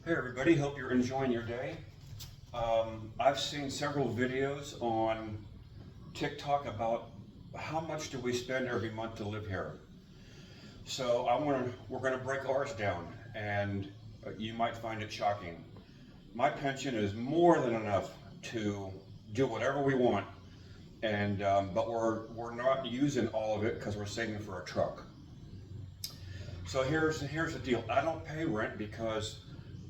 Hey everybody, hope you're enjoying your day. I've seen several videos on TikTok about how much do we spend every month to live here. So we're going to break ours down, and you might find it shocking. My pension is more than enough to do whatever we want, and but we're not using all of it because we're saving for a truck. So here's the deal. I don't pay rent because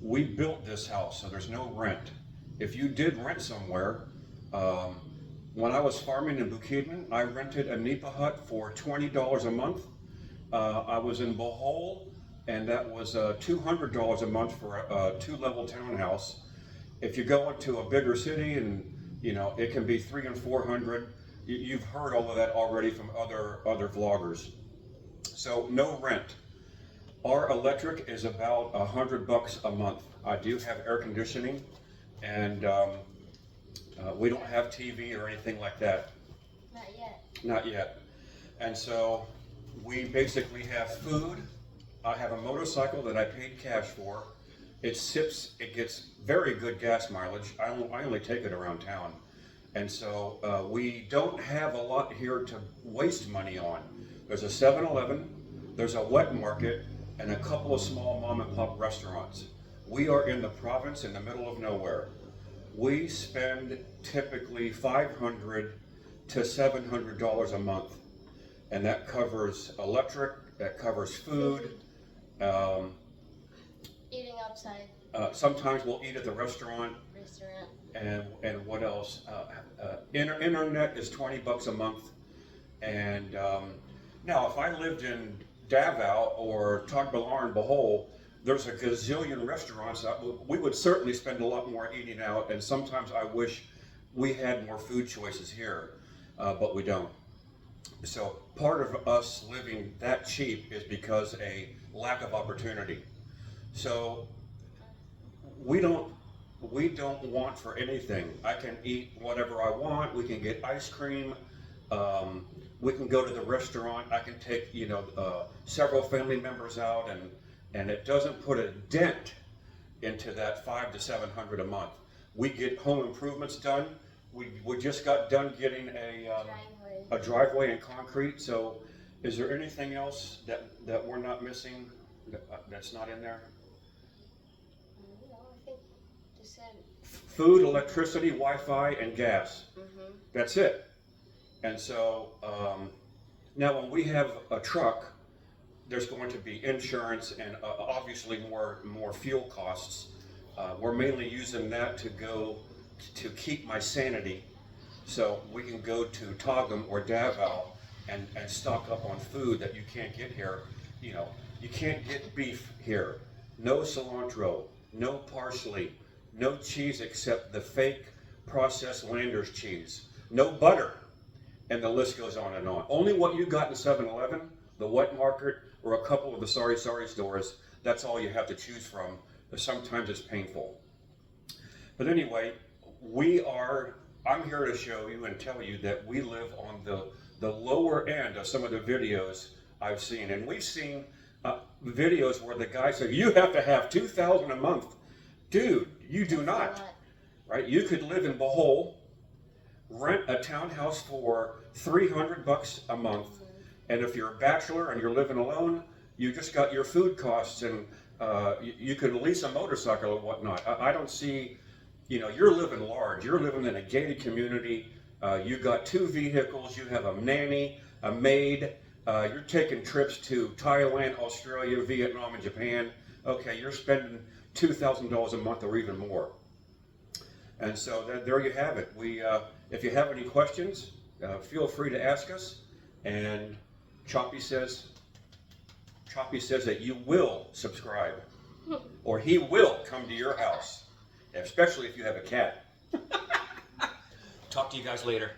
we built this house, so there's no rent. If you did rent somewhere, when I was farming in Bukidnon, I rented a nipa hut for $20 a month. I was in Bohol, and that was $200 a month for a two-level townhouse. If you go into a bigger city, and it can be $300 and $400. You've heard all of that already from other vloggers. So no rent. Our electric is about $100 a month. I do have air conditioning, and we don't have TV or anything like that. Not yet. Not yet. And so we basically have food. I have a motorcycle that I paid cash for. It gets very good gas mileage. I only take it around town. And so we don't have a lot here to waste money on. There's a 7-Eleven, there's a wet market, and a couple of small mom and pop restaurants. We are in the province in the middle of nowhere. We spend typically $500 to $700 a month, and that covers electric, that covers food. Eating outside. Sometimes we'll eat at the restaurant. And what else? Internet is $20 a month. And now, if I lived in Davao or Tagbilaran, Bohol, there's a gazillion restaurants. We would certainly spend a lot more eating out, and sometimes I wish we had more food choices here, but we don't. So part of us living that cheap is because a lack of opportunity. So we don't want for anything. I can eat whatever I want. We can get ice cream. We can go to the restaurant. I can take several family members out, and it doesn't put a dent into that $500 to $700 a month. We get home improvements done. We just got done getting a driveway and concrete. So is there anything else that we're not missing that's not in there? No, I think you said Food, electricity, Wi-Fi, and gas. Mm-hmm. That's it. And so now when we have a truck, there's going to be insurance and obviously more fuel costs. We're mainly using that to keep my sanity, so we can go to Tagum or Davao and stock up on food that you can't get here. You can't get beef here. No cilantro, no parsley, no cheese except the fake processed Landers cheese. No butter. And the list goes on and on. Only what you got in 7-Eleven, the wet market, or a couple of the Sari Sari stores, that's all you have to choose from. Sometimes it's painful. But anyway, I'm here to show you and tell you that we live on the lower end of some of the videos I've seen. And we've seen videos where the guy said, you have to have $2,000 a month. Dude, you do not. Right? You could live in Bohol, rent a townhouse for $300 a month, and if you're a bachelor and you're living alone, you just got your food costs, and you could lease a motorcycle and whatnot. I don't see, you're living large. You're living in a gated community. You got 2 vehicles. You have a nanny, a maid. You're taking trips to Thailand, Australia, Vietnam, and Japan. Okay, you're spending $2,000 a month or even more. And so there you have it. If you have any questions, feel free to ask us. And Choppy says that you will subscribe, or he will come to your house, especially if you have a cat. Talk to you guys later.